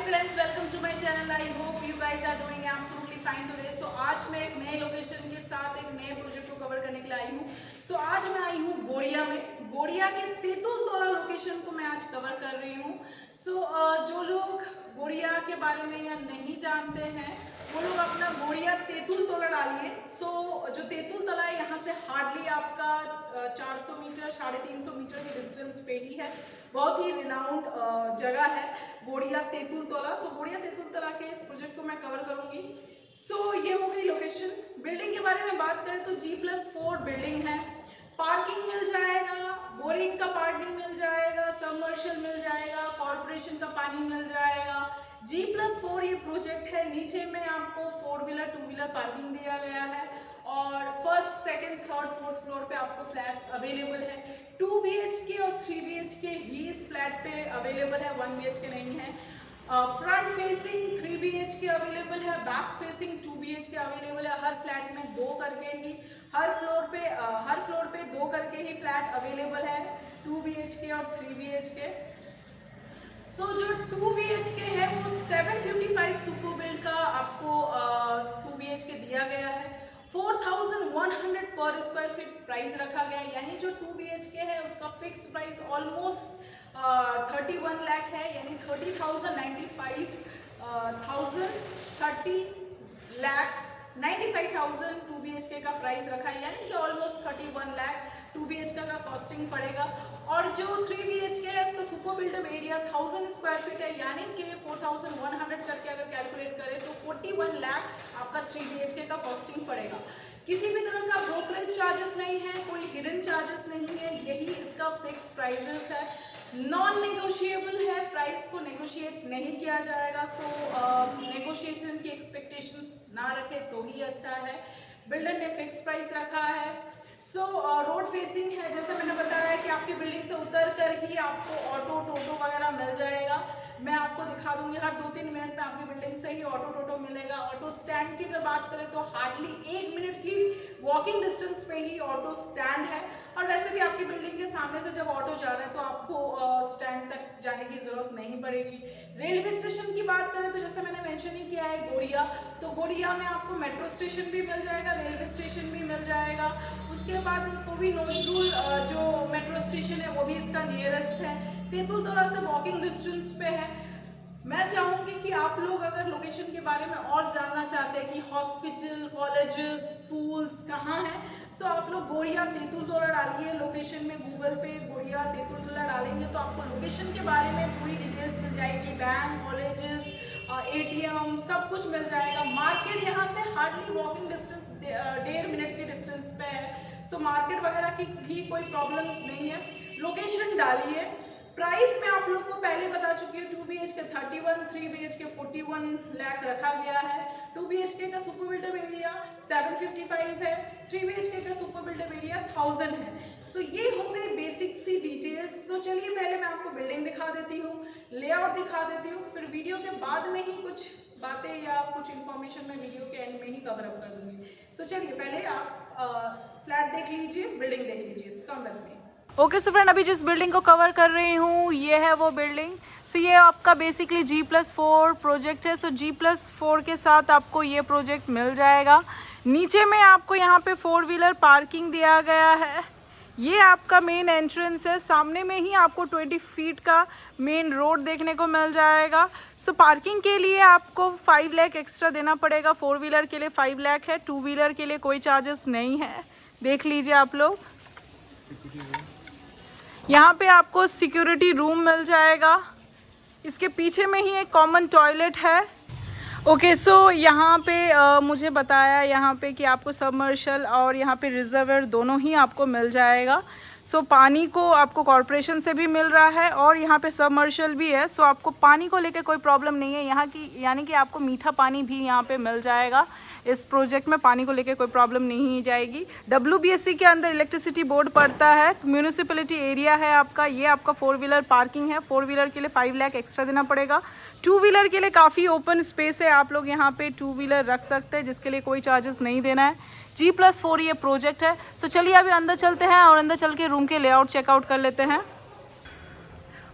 friends, welcome to my channel. I hope you guys are doing absolutely fine today. So आज मैं एक नए location के साथ एक नए प्रोजेक्ट को कवर करने के लिए आई हूँ. So आज मैं आई हूँ गोड़िया में. गोड़िया के तेतुल तोला लोकेशन को मैं आज कवर कर रही हूँ. So जो लोग गोड़िया के बारे में या नहीं जानते हैं वो लोग अपना गोड़िया तेतुल तोला डालिए. So जो तेतुल तला है यहाँ से हार्डली आपका 400 मीटर 350 मीटर के डिस्टेंस पे ही है. बहुत ही रिनाउंड जगह है गोड़िया तेतुल तोला. सो गोड़िया तेतुल तला के इस प्रोजेक्ट को मैं कवर करूंगी. सो ये हो गई लोकेशन. बिल्डिंग के बारे में बात करें तो G+4 बिल्डिंग है. पार्किंग मिल जाएगा, बोरिंग का पार्किंग मिल जाएगा, सबमर्शियल मिल जाएगा, कॉर्पोरेशन का पानी मिल जाएगा. G+4 ये प्रोजेक्ट है. नीचे में आपको 4 व्हीलर 2 व्हीलर पार्किंग दिया गया है और first second third fourth floor पे आपको फ्लैट्स अवेलेबल है. 2 BHK और 3 BHK ही इस फ्लैट पे अवेलेबल है, 1 BHK नहीं है. फ्रंट फेसिंग 3 BHK अवेलेबल है, बैक फेसिंग 2 BHK अवेलेबल है. हर फ्लैट में दो करके ही हर फ्लोर पे दो करके ही फ्लैट अवेलेबल है, 2 BHK और 3 BHK. सो जो 2 BHK है वो 755 सुपर बिल्ड का आपको 2 BHK दिया गया है. 4100 पर स्क्वायर फीट प्राइस रखा गया है. यानी जो 2 BHK है उसका फिक्स प्राइस ऑलमोस्ट 31 लाख है. यानी 95,000 2 BHK का प्राइस रखा है. यानी कि ऑलमोस्ट 31 लाख 2 BHK का कॉस्टिंग पड़ेगा. और जो 3 BHK है इसका super buildup area 1000 square feet है. यानी कि 4100 करके अगर कैलकुलेट करें तो 41 लाख आपका 3 BHK का कॉस्टिंग पड़ेगा. किसी भी तरह का ब्रोकरेज चार्जेस नहीं है, कोई हिडन चार्जेस नहीं है. यही इसका फिक्स प्राइसेस है. नॉन नेगोशिएबल है, प्राइस को नेगोशिएट नहीं किया जाएगा. सो नेगोशिएशन की एक्सपेक्टेशंस ना रखे तो ही अच्छा है. बिल्डर ने फिक्स प्राइस रखा है. सो रोड फेसिंग है. जैसे मैंने बताया कि आपकी बिल्डिंग से उतर कर ही आपको ऑटो टोटो वगैरह मिल जाएगा. मैं आपको दिखा दूंगी हर 2-3 मिनट में आपकी बिल्डिंग से ही ऑटो टोटो मिलेगा. ऑटो स्टैंड की अगर बात करें तो हार्डली 1 मिनट की वॉकिंग डिस्टेंस पे ही ऑटो स्टैंड है. और वैसे भी आपकी बिल्डिंग के सामने से जब ऑटो जा रहे हैं तो आपको स्टैंड तक जाने की जरूरत नहीं पड़ेगी. रेलवे स्टेशन की बात करें तो जैसे मैंने मेंशन ही किया है गोड़िया. सो गोड़िया में आपको मेट्रो स्टेशन भी मिल जाएगा, रेलवे स्टेशन भी मिल जाएगा. उसके बाद कोबी नोजरूल जो मेट्रो स्टेशन है वो भी इसका नियरेस्ट है. तेतुल तोला से वॉकिंग डिस्टेंस पे है. मैं चाहूँगी कि आप लोग अगर लोकेशन के बारे में और जानना चाहते हैं कि हॉस्पिटल, कॉलेजेस, स्कूल्स कहाँ हैं, सो आप लोग गोड़िया तेतुल तोला डालिए. लोकेशन में गूगल पे गोड़िया तेतुल तोला डालेंगे तो आपको लोकेशन के बारे में पूरी डिटेल्स मिल जाएगी. बैंक, कॉलेजेस, ATM सब कुछ मिल जाएगा. मार्केट यहाँ से हार्डली वॉकिंग डिस्टेंस 1.5 मिनट के डिस्टेंस पे है. सो मार्केट वगैरह की भी कोई प्रॉब्लम्स नहीं है. लोकेशन डालिए. प्राइस में आप लोग को पहले बता चुकी हूँ. 2 BHK 31, 3 BHK 41 लाख रखा गया है. 2 BHK का सुपर बिल्डअप एरिया 755 है. 3 BHK का सुपर बिल्डअप एरिया 1000 है. सो ये हो गई बेसिक सी डिटेल्स. सो चलिए पहले मैं आपको बिल्डिंग दिखा देती हूँ, लेआउट दिखा देती हूँ. फिर वीडियो के बाद में ही कुछ बातें या कुछ इन्फॉर्मेशन मैं वीडियो के एंड में ही कवर अप कर दूंगी. सो चलिए पहले आप फ्लैट देख लीजिए, बिल्डिंग देख लीजिए. कम लग में ओके सो फ्रेंड, अभी जिस बिल्डिंग को कवर कर रही हूँ ये है वो बिल्डिंग. सो ये आपका बेसिकली G+4 प्रोजेक्ट है. सो G+4 के साथ आपको ये प्रोजेक्ट मिल जाएगा. नीचे में आपको यहाँ पे 4 व्हीलर पार्किंग दिया गया है. ये आपका मेन एंट्रेंस है. सामने में ही आपको 20 फीट का मेन रोड देखने को मिल जाएगा. सो पार्किंग के लिए आपको 5 लाख एक्स्ट्रा देना पड़ेगा. 4 व्हीलर के लिए 5 लाख है, 2 व्हीलर के लिए कोई चार्जेस नहीं है. देख लीजिए आप लोग. यहाँ पे आपको सिक्योरिटी रूम मिल जाएगा. इसके पीछे में ही एक कॉमन टॉयलेट है. ओके सो यहाँ पे मुझे बताया यहाँ पे कि आपको सबमर्शियल और यहाँ पे रिजर्वर दोनों ही आपको मिल जाएगा. सो पानी को आपको कॉरपोरेशन से भी मिल रहा है और यहाँ पे सबमर्शियल भी है. सो आपको पानी को लेके कोई प्रॉब्लम नहीं है यहाँ की. यानी कि आपको मीठा पानी भी यहाँ पे मिल जाएगा. इस प्रोजेक्ट में पानी को लेके कोई प्रॉब्लम नहीं जाएगी. WBSC के अंदर इलेक्ट्रिसिटी बोर्ड पड़ता है. म्यूनिसिपैलिटी एरिया है आपका. ये आपका 4 व्हीलर पार्किंग है. 4 व्हीलर के लिए 5 लाख एक्स्ट्रा देना पड़ेगा. 2 व्हीलर के लिए काफ़ी ओपन स्पेस है. आप लोग यहाँ पे 2 व्हीलर रख सकते हैं जिसके लिए कोई चार्जेस नहीं देना है. G+4 ये प्रोजेक्ट है. सो चलिए अभी अंदर चलते हैं और अंदर चल के रूम के लेआउट चेकआउट कर लेते हैं.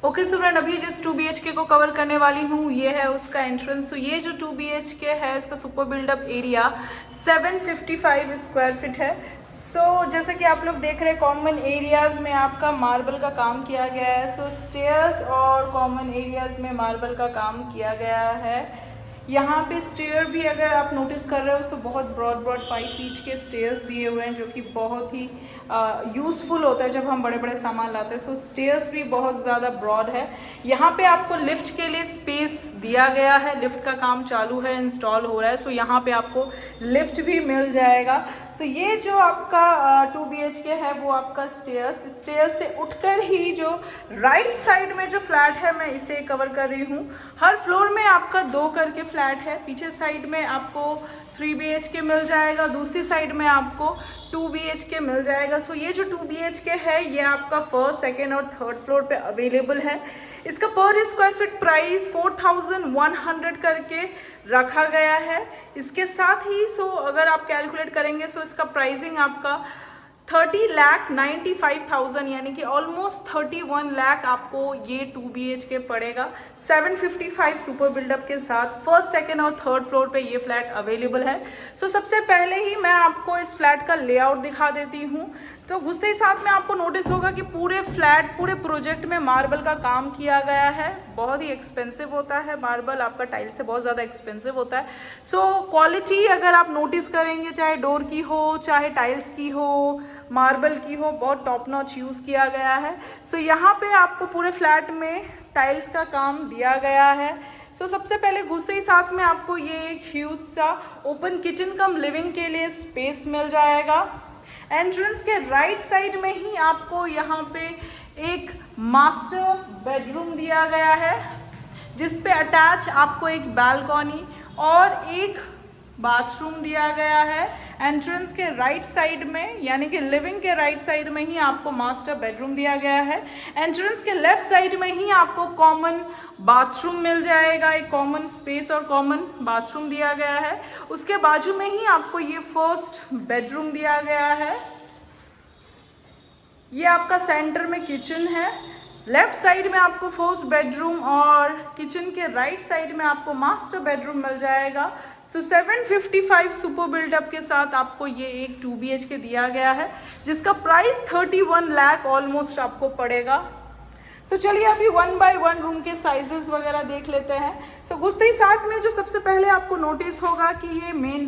ओके सो फ्रेंड, अभी जिस 2 BHK को कवर करने वाली हूँ ये है उसका एंट्रेंस। तो ये जो 2 BHK है इसका super buildup area 755 square feet है। सो जैसे कि आप लोग देख रहे हैं कॉमन एरियाज़ में आपका मार्बल का काम किया गया है। सो स्टेयर्स और कॉमन एरियाज़ में मार्बल का काम किया गया है। यहाँ पे स्टेयर भी अगर आप नोटिस कर रहे हो तो बहुत ब्रॉड 5 फीट के स्टेयर्स दिए हुए हैं, जो कि बहुत ही यूज़फुल होता है जब हम बड़े बड़े सामान लाते हैं। सो स्टेयर्स भी बहुत ज़्यादा ब्रॉड है। यहाँ पे आपको लिफ्ट के लिए स्पेस दिया गया है, लिफ्ट का काम चालू है, इंस्टॉल हो रहा है। सो यहाँ पे आपको लिफ्ट भी मिल जाएगा। सो ये जो आपका 2 BHK है वो आपका स्टेयर्स से उठकर ही जो राइट साइड में जो फ्लैट है मैं इसे कवर कर रही हूँ। हर फ्लोर में आपका 2 करके फ्लैट है। पीछे साइड में आपको 3 BHK मिल जाएगा, दूसरी साइड में आपको 2 BHK मिल जाएगा। सो ये जो 2 BHK है ये आपका फर्स्ट, सेकेंड और थर्ड फ्लोर पे अवेलेबल है। इसका पर स्क्वायर फीट प्राइस 4100 करके रखा गया है। इसके साथ ही अगर आप कैलकुलेट करेंगे इसका प्राइसिंग आपका 30,95,000 यानी कि ऑलमोस्ट 31 लाख आपको ये 2 BHK पड़ेगा 755 सुपर बिल्डअप के साथ। फर्स्ट, सेकेंड और थर्ड फ्लोर पे ये फ्लैट अवेलेबल है। सबसे पहले ही मैं आपको इस फ्लैट का लेआउट दिखा देती हूँ। तो घुसते ही साथ में आपको नोटिस होगा कि पूरे प्रोजेक्ट में मार्बल का काम किया गया है। बहुत ही एक्सपेंसिव होता है मार्बल, आपका टाइल से बहुत ज़्यादा एक्सपेंसिव होता है। क्वालिटी अगर आप नोटिस करेंगे, चाहे डोर की हो, चाहे टाइल्स की हो, मार्बल की हो, बहुत टॉप नॉच यूज़ किया गया है। यहाँ पे आपको पूरे फ्लैट में टाइल्स का काम दिया गया है। सबसे पहले घुसते ही साथ में आपको ये एक ह्यूज सा ओपन किचन कम लिविंग के लिए स्पेस मिल जाएगा। एंट्रेंस के राइट साइड में ही आपको यहाँ पे एक मास्टर बेडरूम दिया गया है, जिस पे अटैच आपको एक बालकनी और एक बाथरूम दिया गया है। एंट्रेंस के राइट साइड में यानी कि लिविंग के राइट साइड में ही आपको मास्टर बेडरूम दिया गया है। एंट्रेंस के लेफ्ट साइड में ही आपको कॉमन बाथरूम मिल जाएगा, एक कॉमन स्पेस और कॉमन बाथरूम दिया गया है। उसके बाजू में ही आपको ये फर्स्ट बेडरूम दिया गया है। ये आपका सेंटर में किचन है। लेफ्ट साइड में आपको फर्स्ट बेडरूम और किचन के राइट साइड में आपको मास्टर बेडरूम मिल जाएगा। 755 सुपर बिल्डअप के साथ आपको ये एक 2 BHK दिया गया है, जिसका प्राइस 31 लाख ऑलमोस्ट आपको पड़ेगा। चलिए अभी 1 बाय 1 रूम के साइजेस वगैरह देख लेते हैं। घुसते ही साथ में जो सबसे पहले आपको नोटिस होगा कि ये मेन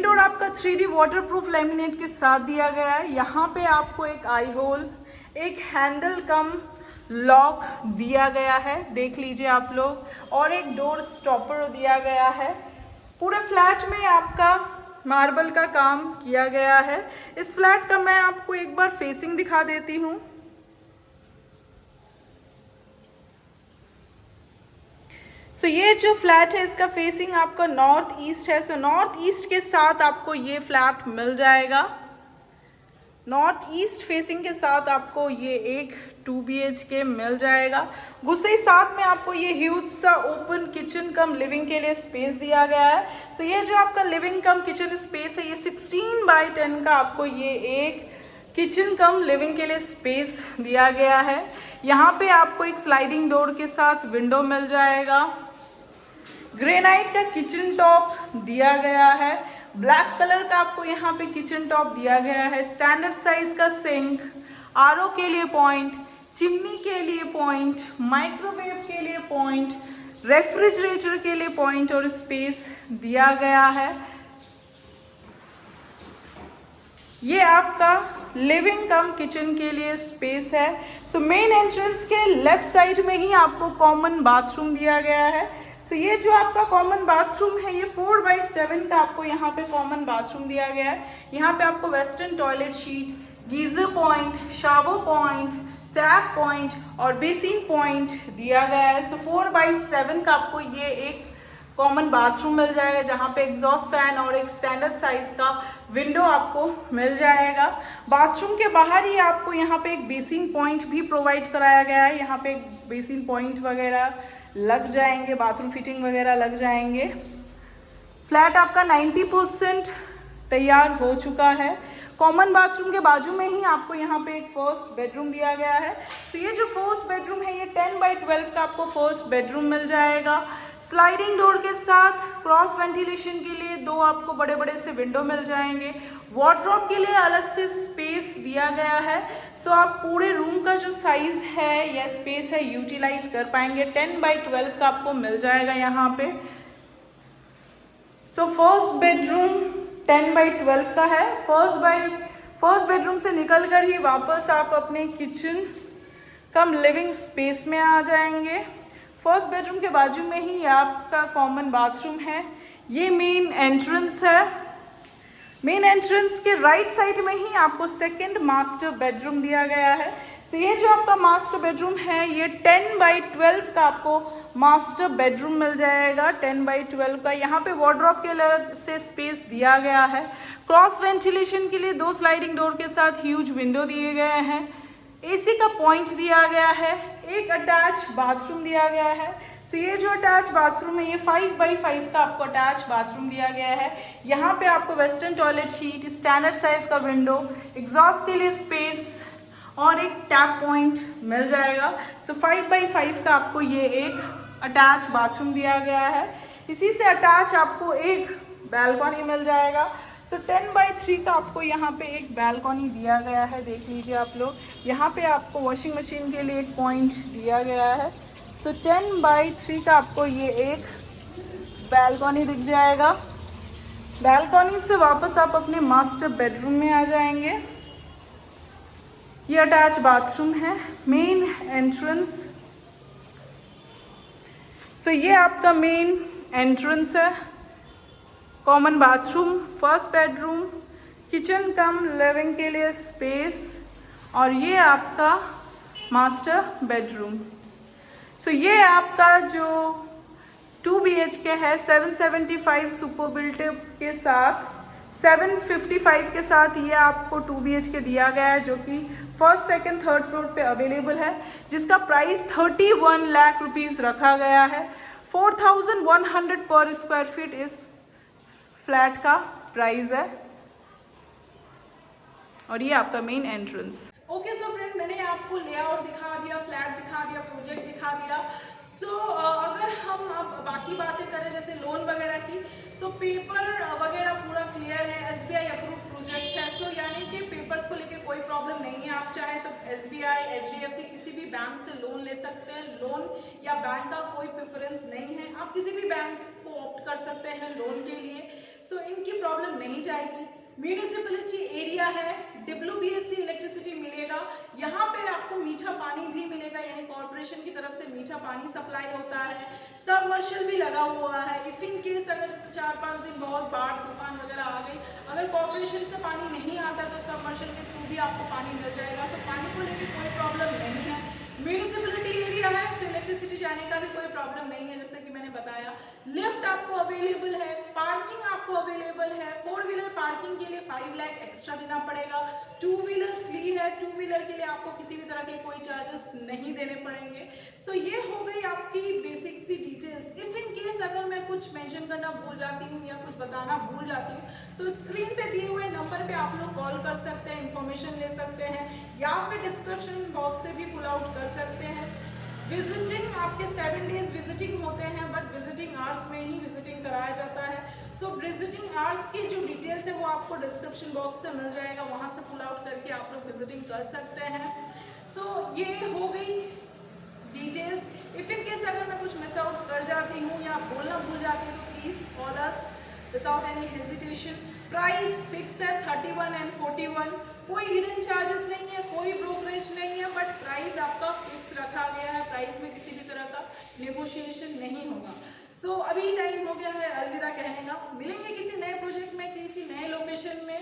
डोर आपका 3D वाटरप्रूफ लैमिनेट के साथ दिया गया है। यहाँ पे आपको एक आई होल, एक हैंडल कम लॉक दिया गया है, देख लीजिए आप लोग, और एक डोर स्टॉपर दिया गया है। पूरे फ्लैट में आपका मार्बल का काम किया गया है। इस फ्लैट का मैं आपको एक बार फेसिंग दिखा देती हूँ। ये जो फ्लैट है इसका फेसिंग आपका नॉर्थ ईस्ट है। नॉर्थ ईस्ट के साथ आपको ये फ्लैट मिल जाएगा। नॉर्थ ईस्ट फेसिंग के साथ आपको ये एक 2 BHK मिल जाएगा। घुसते ही साथ में आपको ये ह्यूज सा ओपन किचन कम लिविंग के लिए स्पेस दिया गया है। ये जो आपका लिविंग कम किचन स्पेस है ये 16 बाय 10 का आपको ये एक किचन कम लिविंग के लिए स्पेस दिया गया है। यहाँ पे आपको एक स्लाइडिंग डोर के साथ विंडो मिल जाएगा। ग्रेनाइट का किचन टॉप दिया गया है। ब्लैक कलर का आपको यहाँ पे किचन टॉप दिया गया है। स्टैंडर्ड साइज का सिंक, आरओ के लिए पॉइंट, चिमनी के लिए पॉइंट, माइक्रोवेव के लिए पॉइंट, रेफ्रिजरेटर के लिए पॉइंट और स्पेस दिया गया है। ये आपका लिविंग कम किचन के लिए स्पेस है। मेन एंट्रेंस के लेफ्ट साइड में ही आपको कॉमन बाथरूम दिया गया है। ये जो आपका कॉमन बाथरूम है ये 4 बाय 7 का आपको यहाँ पे कॉमन बाथरूम दिया गया है। यहाँ पे आपको western toilet sheet, geyser point, shower point, tap point और बेसिन पॉइंट दिया गया है। 4 बाय 7 का आपको ये एक कॉमन बाथरूम मिल जाएगा, जहाँ पे एग्जॉस्ट फैन और एक स्टैंडर्ड साइज का विंडो आपको मिल जाएगा। बाथरूम के बाहर ही आपको यहाँ पे एक बेसिन पॉइंट भी प्रोवाइड कराया गया है। यहाँ पे बेसिन पॉइंट वगैरह लग जाएंगे, बाथरूम फिटिंग वगैरह लग जाएंगे। फ्लैट आपका 90% तैयार हो चुका है। कॉमन बाथरूम के बाजू में ही आपको यहाँ पे एक फर्स्ट बेडरूम दिया गया है। सो ये जो फर्स्ट बेडरूम है ये 10x12 का आपको फर्स्ट बेडरूम मिल जाएगा। स्लाइडिंग डोर के साथ क्रॉस वेंटिलेशन के लिए 2 आपको बड़े बड़े से विंडो मिल जाएंगे। वार्डरोब के लिए अलग से स्पेस दिया गया है। सो आप पूरे रूम का जो साइज़ है या स्पेस है यूटिलाइज कर पाएंगे। 10x12 का आपको मिल जाएगा यहाँ पे। सो फर्स्ट बेडरूम 10x12 का है। फर्स्ट बेडरूम से निकल कर ही वापस आप अपने किचन कम लिविंग स्पेस में आ जाएंगे। फर्स्ट बेडरूम के बाजू में ही आपका कॉमन बाथरूम है। ये मेन एंट्रेंस है। मेन एंट्रेंस के राइट साइड में ही आपको सेकंड मास्टर बेडरूम दिया गया है। सो ये जो आपका मास्टर बेडरूम है ये 10x12 का आपको मास्टर बेडरूम मिल जाएगा। 10x12 का यहाँ पे वार्डरोब के अलग से स्पेस दिया गया है। क्रॉस वेंटिलेशन के लिए 2 स्लाइडिंग डोर के साथ ह्यूज विंडो दिए गए हैं। एसी का पॉइंट दिया गया है। एक अटैच बाथरूम दिया गया है। सो ये जो अटैच बाथरूम है ये 5x5 का आपको अटैच बाथरूम दिया गया है। यहाँ पे आपको western toilet sheet, standard size का विंडो, एग्जॉस्ट के लिए स्पेस और एक टैप पॉइंट मिल जाएगा। सो 5x5 का आपको ये एक अटैच बाथरूम दिया गया है। इसी से अटैच आपको एक बैल्कनी मिल जाएगा। सो 10x3 का आपको यहाँ पे एक बैल्कनी दिया गया है। देख लीजिए आप लोग, यहाँ पे आपको वॉशिंग मशीन के लिए एक पॉइंट दिया गया है। सो 10x3 का आपको ये एक बैल्कनी दिख जाएगा। बैल्कनी से वापस आप अपने मास्टर बेडरूम में आ जाएंगे। ये अटैच बाथरूम है। Main entrance. सो ये आपका मेन एंट्रेंस है। Common bathroom, first bedroom, kitchen cum living के लिए स्पेस और ये आपका मास्टर बेडरूम। सो ये आपका जो 2 BHK है 775 सुपर बिल्टअप के साथ 755 के साथ ये आपको 2 BHK दिया गया है, जो कि फर्स्ट सेकंड थर्ड फ्लोर पे अवेलेबल है, जिसका प्राइस 31 लाख रुपीस रखा गया है। 4100 पर स्क्वायर फीट इस फ्लैट का प्राइस है और ये आपका main entrance. Okay so friend, मैंने आपको लेआउट दिखा दिया, फ्लैट दिखा दिया, प्रोजेक्ट दिखा दिया। सो अगर हम अब बाकी बातें करें जैसे लोन वगैरह की, सो पेपर वगैरह पूरा क्लियर है, SBI अप्रूव प्रोजेक्ट है। सो यानी कि पेपर्स को लेके कोई प्रॉब्लम नहीं है। आप चाहे तो SBI, HDFC किसी भी बैंक से लोन ले सकते हैं। लोन या बैंक का कोई प्रेफरेंस नहीं है, आप किसी भी बैंक को ऑप्ट कर सकते हैं लोन के लिए। सो इनकी प्रॉब्लम नहीं जाएगी। म्यूनिसिपैलिटी एरिया है, WBSC इलेक्ट्रिसिटी मिलेगा। यहाँ पे आपको मीठा पानी भी मिलेगा, यानी कॉर्पोरेशन की तरफ से मीठा पानी सप्लाई होता है। सबमर्शल भी लगा हुआ है। इफ इन केस अगर जैसे 4-5 दिन बहुत बाढ़ तूफान वगैरह आ गई, अगर कॉर्पोरेशन से पानी नहीं आता तो सबमर्शल के थ्रू भी आपको पानी मिल जाएगा। तो पानी को लेकर कोई प्रॉब्लम नहीं है। म्यूनिसिपैलिटी एरिया है, तो इलेक्ट्रिसिटी जाने का भी कोई प्रॉब्लम नहीं है, जैसे कि मैंने बताया। लिफ्ट आपको अवेलेबल है, पार्किंग आपको अवेलेबल है। 4 व्हीलर पार्किंग के लिए 5 लाख एक्स्ट्रा देना पड़ेगा। 2 व्हीलर फ्री है। 2 व्हीलर के लिए आपको किसी भी तरह के कोई चार्जेस नहीं देने पड़ेंगे। सो ये हो गई आपकी बेसिक सी डिटेल्स। इफ इन केस अगर मैं कुछ मेंशन करना भूल जाती हूँ या कुछ बताना भूल जाती हूँ, सो स्क्रीन पे दिए हुए नंबर पे आप लोग कॉल कर सकते हैं, इंफॉर्मेशन ले सकते हैं, या फिर डिस्क्रिप्शन बॉक्स से भी पुल आउट कर सकते हैं। विजिटिंग आपके 7 डेज विजिटिंग होते हैं, बट विजिटिंग आवर्स में ही विजिटिंग कराया जाता है। सो विजिटिंग आवर्स की जो डिटेल्स है वो आपको डिस्क्रिप्शन बॉक्स से मिल जाएगा, वहाँ से पुल आउट करके आप लोग विजिटिंग कर सकते हैं। सो ये हो गई डिटेल्स। इफ इन केस अगर मैं कुछ मिस आउट कर जाती हूँ या बोलना भूल जाती हूँ तो please call us without any hesitation. Price fix है 31 एंड 41, कोई हिडन चार्जेस नहीं है, कोई ब्रोकरेज नहीं है, बट प्राइस आपका फिक्स रखा गया है। प्राइस में किसी भी तरह का नेगोशिएशन नहीं होगा। सो अभी टाइम हो गया है अलविदा कहने का। मिलेंगे किसी नए प्रोजेक्ट में, किसी नए लोकेशन में,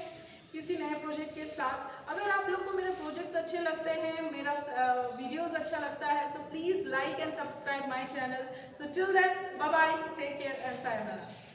किसी नए प्रोजेक्ट के साथ। अगर आप लोग को मेरे प्रोजेक्ट्स अच्छे लगते हैं, मेरा वीडियोस अच्छा लगता है, so please like and subscribe my channel. So till then, bye bye, take care and sayonara.